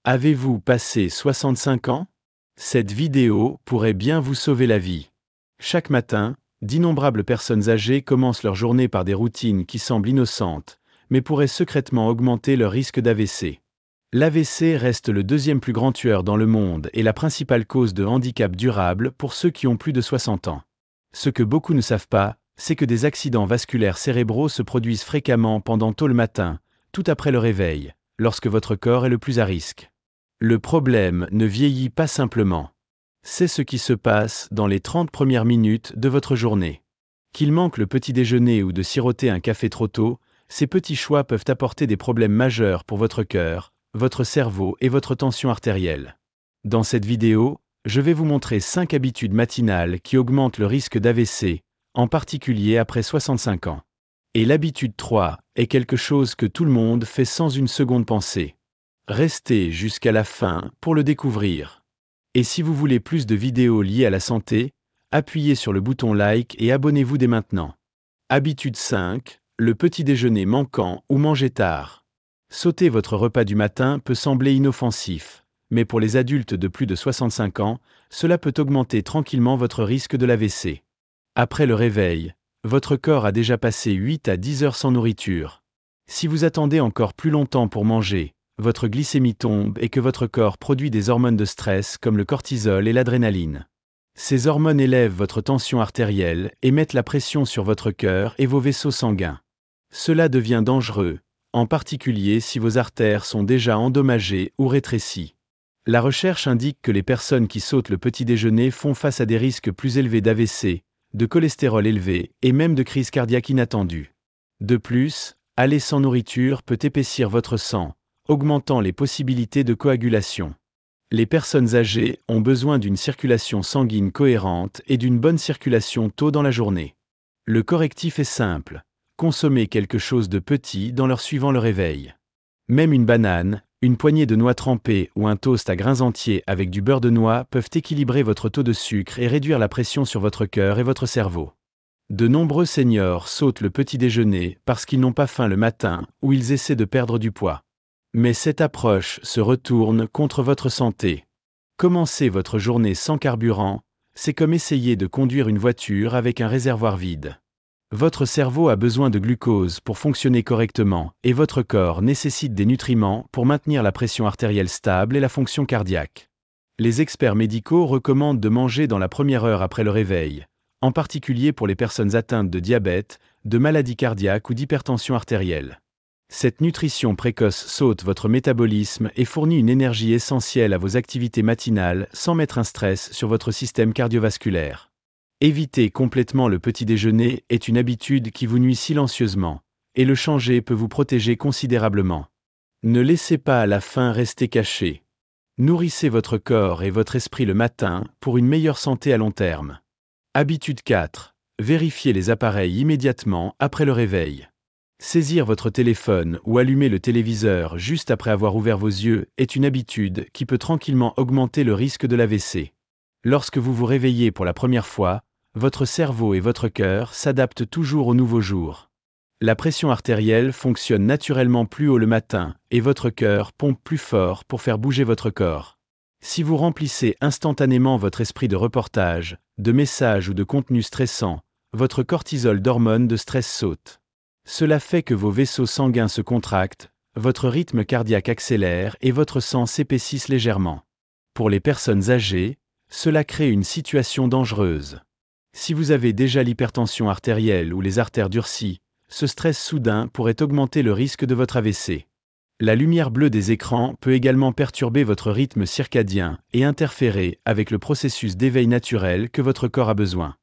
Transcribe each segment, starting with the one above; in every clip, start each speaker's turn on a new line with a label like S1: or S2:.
S1: Avez-vous passé 65 ans? Cette vidéo pourrait bien vous sauver la vie. Chaque matin, d'innombrables personnes âgées commencent leur journée par des routines qui semblent innocentes, mais pourraient secrètement augmenter leur risque d'AVC. L'AVC reste le deuxième plus grand tueur dans le monde et la principale cause de handicap durable pour ceux qui ont plus de 60 ans. Ce que beaucoup ne savent pas, c'est que des accidents vasculaires cérébraux se produisent fréquemment pendant tôt le matin, tout après le réveil, lorsque votre corps est le plus à risque. Le problème ne vieillit pas simplement. C'est ce qui se passe dans les 30 premières minutes de votre journée. Qu'il manque le petit déjeuner ou de siroter un café trop tôt, ces petits choix peuvent apporter des problèmes majeurs pour votre cœur, votre cerveau et votre tension artérielle. Dans cette vidéo, je vais vous montrer 5 habitudes matinales qui augmentent le risque d'AVC, en particulier après 65 ans. Et l'habitude 3 est quelque chose que tout le monde fait sans une seconde pensée. Restez jusqu'à la fin pour le découvrir. Et si vous voulez plus de vidéos liées à la santé, appuyez sur le bouton like et abonnez-vous dès maintenant. Habitude 5, le petit déjeuner manquant ou manger tard. Sauter votre repas du matin peut sembler inoffensif, mais pour les adultes de plus de 65 ans, cela peut augmenter tranquillement votre risque de l'AVC. Après le réveil, votre corps a déjà passé 8 à 10 heures sans nourriture. Si vous attendez encore plus longtemps pour manger, votre glycémie tombe et que votre corps produit des hormones de stress comme le cortisol et l'adrénaline. Ces hormones élèvent votre tension artérielle et mettent la pression sur votre cœur et vos vaisseaux sanguins. Cela devient dangereux, en particulier si vos artères sont déjà endommagées ou rétrécies. La recherche indique que les personnes qui sautent le petit déjeuner font face à des risques plus élevés d'AVC, de cholestérol élevé et même de crise cardiaque inattendue. De plus, aller sans nourriture peut épaissir votre sang, augmentant les possibilités de coagulation. Les personnes âgées ont besoin d'une circulation sanguine cohérente et d'une bonne circulation tôt dans la journée. Le correctif est simple, consommez quelque chose de petit dans l'heure suivant le réveil. Même une banane, une poignée de noix trempées ou un toast à grains entiers avec du beurre de noix peuvent équilibrer votre taux de sucre et réduire la pression sur votre cœur et votre cerveau. De nombreux seniors sautent le petit déjeuner parce qu'ils n'ont pas faim le matin ou ils essaient de perdre du poids. Mais cette approche se retourne contre votre santé. Commencer votre journée sans carburant, c'est comme essayer de conduire une voiture avec un réservoir vide. Votre cerveau a besoin de glucose pour fonctionner correctement et votre corps nécessite des nutriments pour maintenir la pression artérielle stable et la fonction cardiaque. Les experts médicaux recommandent de manger dans la première heure après le réveil, en particulier pour les personnes atteintes de diabète, de maladies cardiaques ou d'hypertension artérielle. Cette nutrition précoce saute votre métabolisme et fournit une énergie essentielle à vos activités matinales sans mettre un stress sur votre système cardiovasculaire. Éviter complètement le petit déjeuner est une habitude qui vous nuit silencieusement, et le changer peut vous protéger considérablement. Ne laissez pas à la faim rester caché. Nourrissez votre corps et votre esprit le matin pour une meilleure santé à long terme. Habitude 4. Vérifiez les appareils immédiatement après le réveil. Saisir votre téléphone ou allumer le téléviseur juste après avoir ouvert vos yeux est une habitude qui peut tranquillement augmenter le risque de l'AVC. Lorsque vous vous réveillez pour la première fois, votre cerveau et votre cœur s'adaptent toujours au nouveau jour. La pression artérielle fonctionne naturellement plus haut le matin et votre cœur pompe plus fort pour faire bouger votre corps. Si vous remplissez instantanément votre esprit de reportages, de messages ou de contenus stressants, votre cortisol d'hormones de stress saute. Cela fait que vos vaisseaux sanguins se contractent, votre rythme cardiaque accélère et votre sang s'épaississe légèrement. Pour les personnes âgées, cela crée une situation dangereuse. Si vous avez déjà l'hypertension artérielle ou les artères durcies, ce stress soudain pourrait augmenter le risque de votre AVC. La lumière bleue des écrans peut également perturber votre rythme circadien et interférer avec le processus d'éveil naturel que votre corps a besoin.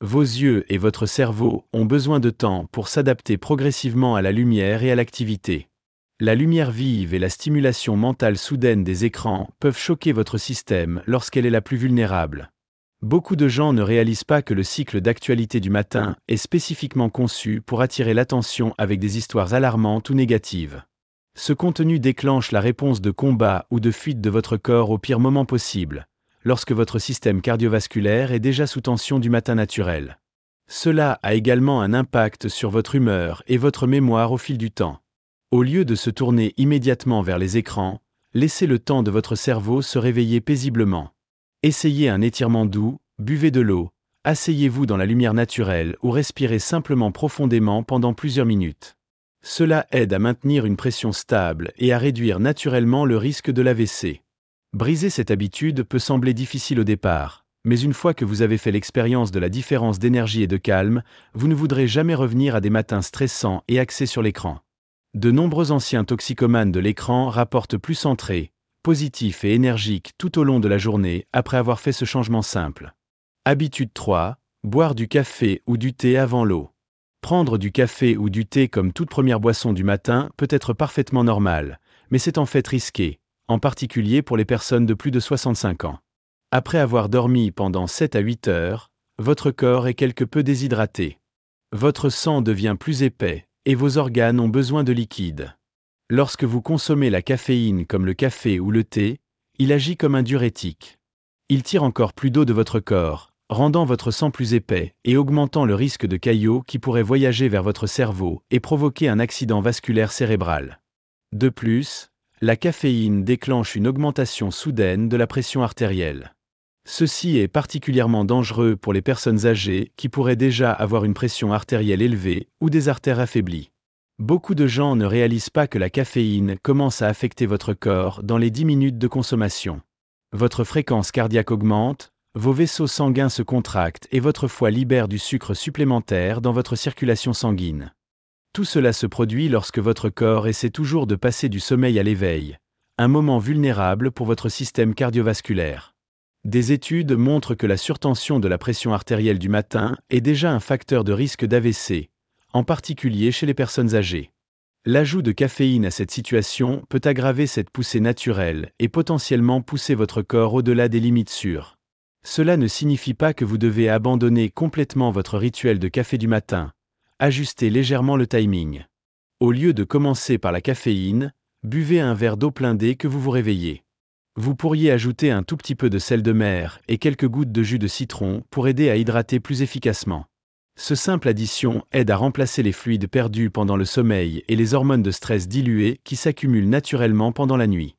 S1: Vos yeux et votre cerveau ont besoin de temps pour s'adapter progressivement à la lumière et à l'activité. La lumière vive et la stimulation mentale soudaine des écrans peuvent choquer votre système lorsqu'elle est la plus vulnérable. Beaucoup de gens ne réalisent pas que le cycle d'actualité du matin est spécifiquement conçu pour attirer l'attention avec des histoires alarmantes ou négatives. Ce contenu déclenche la réponse de combat ou de fuite de votre corps au pire moment possible, lorsque votre système cardiovasculaire est déjà sous tension du matin naturel. Cela a également un impact sur votre humeur et votre mémoire au fil du temps. Au lieu de se tourner immédiatement vers les écrans, Laissez le temps de votre cerveau se réveiller paisiblement. Essayez un étirement doux, buvez de l'eau, asseyez-vous dans la lumière naturelle ou respirez simplement profondément pendant plusieurs minutes. Cela aide à maintenir une pression stable et à réduire naturellement le risque de l'AVC. Briser cette habitude peut sembler difficile au départ, mais une fois que vous avez fait l'expérience de la différence d'énergie et de calme, vous ne voudrez jamais revenir à des matins stressants et axés sur l'écran. De nombreux anciens toxicomanes de l'écran rapportent plus centrés, positifs et énergiques tout au long de la journée après avoir fait ce changement simple. Habitude 3. Boire du café ou du thé avant l'eau. Prendre du café ou du thé comme toute première boisson du matin peut être parfaitement normal, mais c'est en fait risqué, en particulier pour les personnes de plus de 65 ans. Après avoir dormi pendant 7 à 8 heures, votre corps est quelque peu déshydraté. Votre sang devient plus épais, et vos organes ont besoin de liquide. Lorsque vous consommez la caféine comme le café ou le thé, il agit comme un diurétique. Il tire encore plus d'eau de votre corps, rendant votre sang plus épais et augmentant le risque de caillots qui pourraient voyager vers votre cerveau et provoquer un accident vasculaire cérébral. De plus, la caféine déclenche une augmentation soudaine de la pression artérielle. Ceci est particulièrement dangereux pour les personnes âgées qui pourraient déjà avoir une pression artérielle élevée ou des artères affaiblies. Beaucoup de gens ne réalisent pas que la caféine commence à affecter votre corps dans les 10 minutes de consommation. Votre fréquence cardiaque augmente, vos vaisseaux sanguins se contractent et votre foie libère du sucre supplémentaire dans votre circulation sanguine. Tout cela se produit lorsque votre corps essaie toujours de passer du sommeil à l'éveil, un moment vulnérable pour votre système cardiovasculaire. Des études montrent que la surtension de la pression artérielle du matin est déjà un facteur de risque d'AVC, en particulier chez les personnes âgées. L'ajout de caféine à cette situation peut aggraver cette poussée naturelle et potentiellement pousser votre corps au-delà des limites sûres. Cela ne signifie pas que vous devez abandonner complètement votre rituel de café du matin. Ajustez légèrement le timing. Au lieu de commencer par la caféine, buvez un verre d'eau plein dès que vous vous réveillez. Vous pourriez ajouter un tout petit peu de sel de mer et quelques gouttes de jus de citron pour aider à hydrater plus efficacement. Ce simple addition aide à remplacer les fluides perdus pendant le sommeil et les hormones de stress diluées qui s'accumulent naturellement pendant la nuit.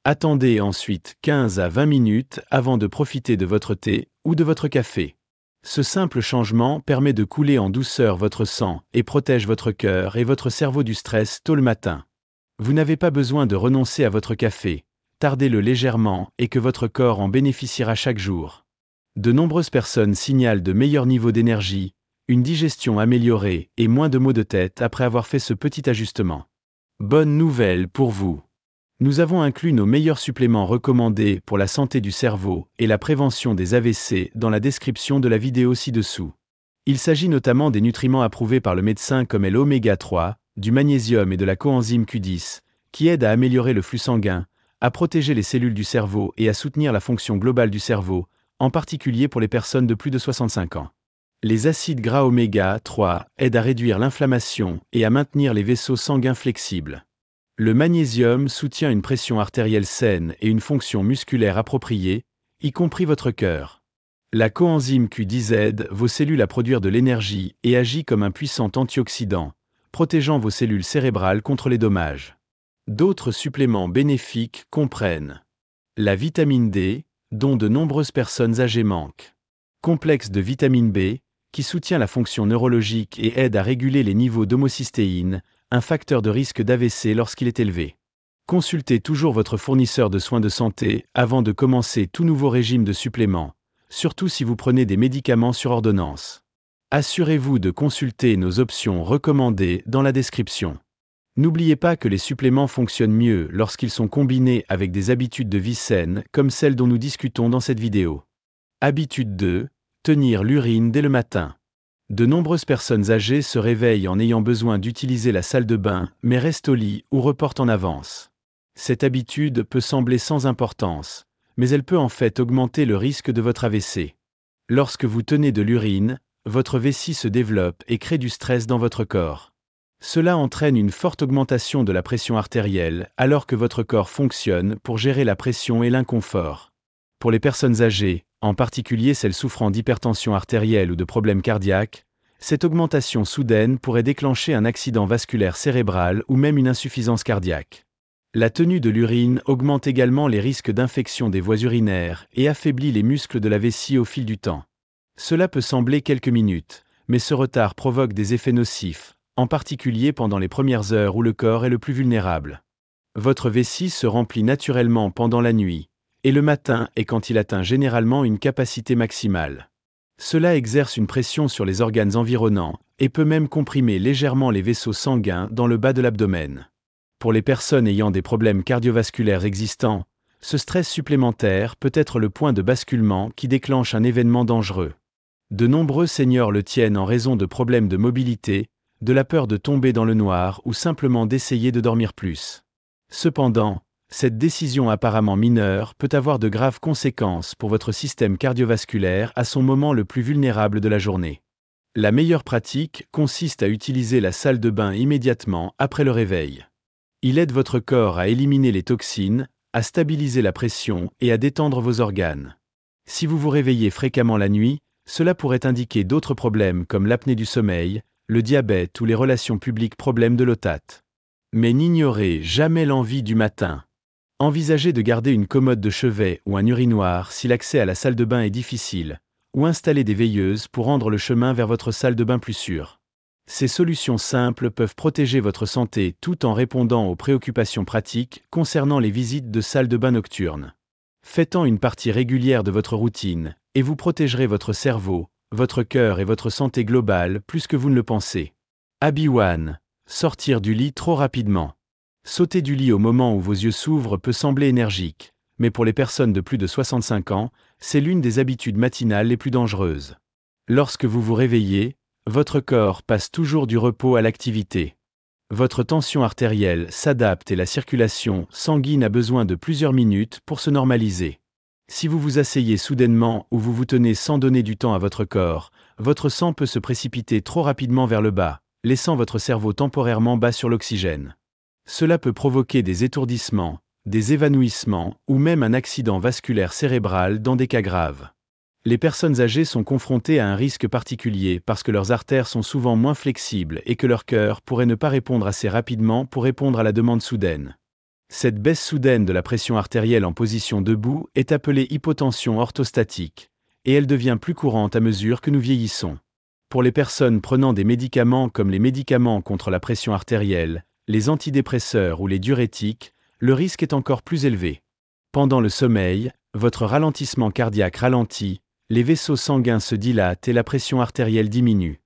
S1: Attendez ensuite 15 à 20 minutes avant de profiter de votre thé ou de votre café. Ce simple changement permet de couler en douceur votre sang et protège votre cœur et votre cerveau du stress tôt le matin. Vous n'avez pas besoin de renoncer à votre café, tardez-le légèrement et que votre corps en bénéficiera chaque jour. De nombreuses personnes signalent de meilleurs niveaux d'énergie, une digestion améliorée et moins de maux de tête après avoir fait ce petit ajustement. Bonne nouvelle pour vous! Nous avons inclus nos meilleurs suppléments recommandés pour la santé du cerveau et la prévention des AVC dans la description de la vidéo ci-dessous. Il s'agit notamment des nutriments approuvés par le médecin comme est l'oméga 3, du magnésium et de la coenzyme Q10, qui aident à améliorer le flux sanguin, à protéger les cellules du cerveau et à soutenir la fonction globale du cerveau, en particulier pour les personnes de plus de 65 ans. Les acides gras oméga 3 aident à réduire l'inflammation et à maintenir les vaisseaux sanguins flexibles. Le magnésium soutient une pression artérielle saine et une fonction musculaire appropriée, y compris votre cœur. La coenzyme Q10 aide vos cellules à produire de l'énergie et agit comme un puissant antioxydant, protégeant vos cellules cérébrales contre les dommages. D'autres suppléments bénéfiques comprennent la vitamine D, dont de nombreuses personnes âgées manquent. Complexe de vitamine B, qui soutient la fonction neurologique et aide à réguler les niveaux d'homocystéine, un facteur de risque d'AVC lorsqu'il est élevé. Consultez toujours votre fournisseur de soins de santé avant de commencer tout nouveau régime de suppléments, surtout si vous prenez des médicaments sur ordonnance. Assurez-vous de consulter nos options recommandées dans la description. N'oubliez pas que les suppléments fonctionnent mieux lorsqu'ils sont combinés avec des habitudes de vie saines comme celles dont nous discutons dans cette vidéo. Habitude 2. Tenir l'urine dès le matin. De nombreuses personnes âgées se réveillent en ayant besoin d'utiliser la salle de bain, mais restent au lit ou reportent en avance. Cette habitude peut sembler sans importance, mais elle peut en fait augmenter le risque de votre AVC. Lorsque vous tenez de l'urine, votre vessie se développe et crée du stress dans votre corps. Cela entraîne une forte augmentation de la pression artérielle alors que votre corps fonctionne pour gérer la pression et l'inconfort. Pour les personnes âgées, en particulier celles souffrant d'hypertension artérielle ou de problèmes cardiaques, cette augmentation soudaine pourrait déclencher un accident vasculaire cérébral ou même une insuffisance cardiaque. La tenue de l'urine augmente également les risques d'infection des voies urinaires et affaiblit les muscles de la vessie au fil du temps. Cela peut sembler quelques minutes, mais ce retard provoque des effets nocifs, en particulier pendant les premières heures où le corps est le plus vulnérable. Votre vessie se remplit naturellement pendant la nuit, et le matin est quand il atteint généralement une capacité maximale. Cela exerce une pression sur les organes environnants, et peut même comprimer légèrement les vaisseaux sanguins dans le bas de l'abdomen. Pour les personnes ayant des problèmes cardiovasculaires existants, ce stress supplémentaire peut être le point de basculement qui déclenche un événement dangereux. De nombreux seniors le tiennent en raison de problèmes de mobilité, de la peur de tomber dans le noir ou simplement d'essayer de dormir plus. Cependant, cette décision apparemment mineure peut avoir de graves conséquences pour votre système cardiovasculaire à son moment le plus vulnérable de la journée. La meilleure pratique consiste à utiliser la salle de bain immédiatement après le réveil. Il aide votre corps à éliminer les toxines, à stabiliser la pression et à détendre vos organes. Si vous vous réveillez fréquemment la nuit, cela pourrait indiquer d'autres problèmes comme l'apnée du sommeil, le diabète ou les relations publiques problèmes de l'otate. Mais n'ignorez jamais l'envie du matin. Envisagez de garder une commode de chevet ou un urinoir si l'accès à la salle de bain est difficile, ou installer des veilleuses pour rendre le chemin vers votre salle de bain plus sûr. Ces solutions simples peuvent protéger votre santé tout en répondant aux préoccupations pratiques concernant les visites de salles de bain nocturnes. Faites-en une partie régulière de votre routine, et vous protégerez votre cerveau, votre cœur et votre santé globale plus que vous ne le pensez. Habit 1. Sortir du lit trop rapidement. Sauter du lit au moment où vos yeux s'ouvrent peut sembler énergique, mais pour les personnes de plus de 65 ans, c'est l'une des habitudes matinales les plus dangereuses. Lorsque vous vous réveillez, votre corps passe toujours du repos à l'activité. Votre tension artérielle s'adapte et la circulation sanguine a besoin de plusieurs minutes pour se normaliser. Si vous vous asseyez soudainement ou vous vous tenez sans donner du temps à votre corps, votre sang peut se précipiter trop rapidement vers le bas, laissant votre cerveau temporairement bas sur l'oxygène. Cela peut provoquer des étourdissements, des évanouissements ou même un accident vasculaire cérébral dans des cas graves. Les personnes âgées sont confrontées à un risque particulier parce que leurs artères sont souvent moins flexibles et que leur cœur pourrait ne pas répondre assez rapidement pour répondre à la demande soudaine. Cette baisse soudaine de la pression artérielle en position debout est appelée hypotension orthostatique, et elle devient plus courante à mesure que nous vieillissons. Pour les personnes prenant des médicaments comme les médicaments contre la pression artérielle, les antidépresseurs ou les diurétiques, le risque est encore plus élevé. Pendant le sommeil, votre ralentissement cardiaque ralentit, les vaisseaux sanguins se dilatent et la pression artérielle diminue.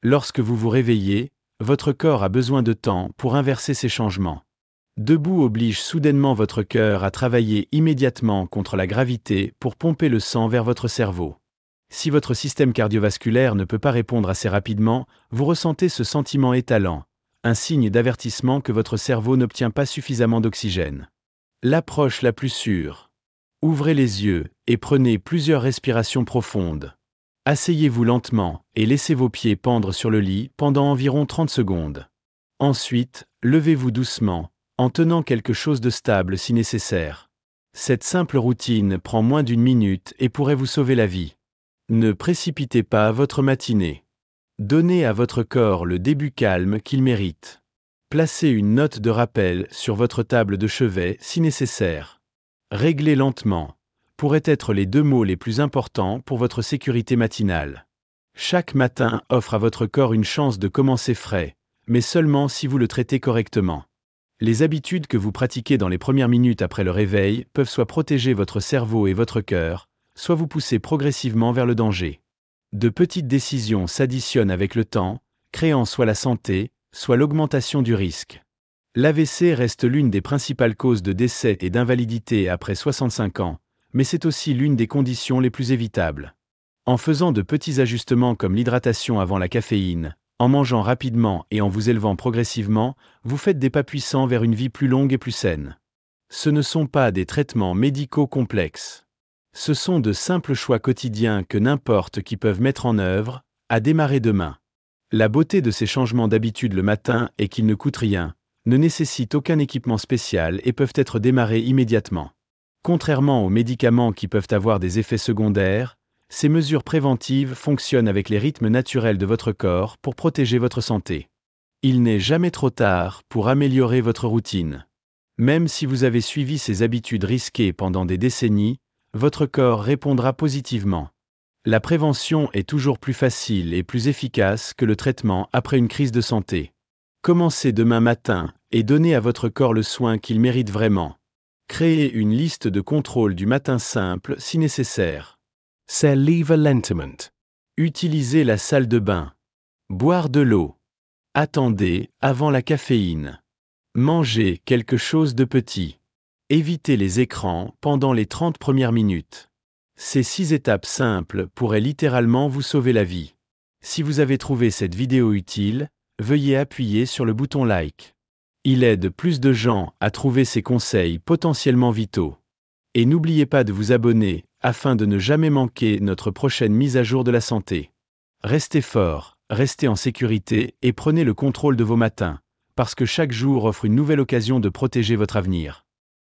S1: Lorsque vous vous réveillez, votre corps a besoin de temps pour inverser ces changements. Debout oblige soudainement votre cœur à travailler immédiatement contre la gravité pour pomper le sang vers votre cerveau. Si votre système cardiovasculaire ne peut pas répondre assez rapidement, vous ressentez ce sentiment étalant, un signe d'avertissement que votre cerveau n'obtient pas suffisamment d'oxygène. L'approche la plus sûre. Ouvrez les yeux et prenez plusieurs respirations profondes. Asseyez-vous lentement et laissez vos pieds pendre sur le lit pendant environ 30 secondes. Ensuite, levez-vous doucement, en tenant quelque chose de stable si nécessaire. Cette simple routine prend moins d'1 minute et pourrait vous sauver la vie. Ne précipitez pas votre matinée. Donnez à votre corps le début calme qu'il mérite. Placez une note de rappel sur votre table de chevet si nécessaire. Réglez lentement, pourraient être les 2 mots les plus importants pour votre sécurité matinale. Chaque matin offre à votre corps une chance de commencer frais, mais seulement si vous le traitez correctement. Les habitudes que vous pratiquez dans les premières minutes après le réveil peuvent soit protéger votre cerveau et votre cœur, soit vous pousser progressivement vers le danger. De petites décisions s'additionnent avec le temps, créant soit la santé, soit l'augmentation du risque. L'AVC reste l'une des principales causes de décès et d'invalidité après 65 ans, mais c'est aussi l'une des conditions les plus évitables. En faisant de petits ajustements comme l'hydratation avant la caféine, en mangeant rapidement et en vous élevant progressivement, vous faites des pas puissants vers une vie plus longue et plus saine. Ce ne sont pas des traitements médicaux complexes. Ce sont de simples choix quotidiens que n'importe qui peuvent mettre en œuvre, à démarrer demain. La beauté de ces changements d'habitude le matin est qu'ils ne coûtent rien, ne nécessitent aucun équipement spécial et peuvent être démarrés immédiatement. Contrairement aux médicaments qui peuvent avoir des effets secondaires, ces mesures préventives fonctionnent avec les rythmes naturels de votre corps pour protéger votre santé. Il n'est jamais trop tard pour améliorer votre routine. Même si vous avez suivi ces habitudes risquées pendant des décennies, votre corps répondra positivement. La prévention est toujours plus facile et plus efficace que le traitement après une crise de santé. Commencez demain matin et donnez à votre corps le soin qu'il mérite vraiment. Créez une liste de contrôle du matin simple si nécessaire.
S2: Se liva lentamente.
S1: Utilisez la salle de bain. Boire de l'eau. Attendez avant la caféine. Mangez quelque chose de petit. Évitez les écrans pendant les 30 premières minutes. Ces 6 étapes simples pourraient littéralement vous sauver la vie. Si vous avez trouvé cette vidéo utile, veuillez appuyer sur le bouton like. Il aide plus de gens à trouver ces conseils potentiellement vitaux. Et n'oubliez pas de vous abonner afin de ne jamais manquer notre prochaine mise à jour de la santé. Restez fort, restez en sécurité et prenez le contrôle de vos matins, parce que chaque jour offre une nouvelle occasion de protéger votre avenir.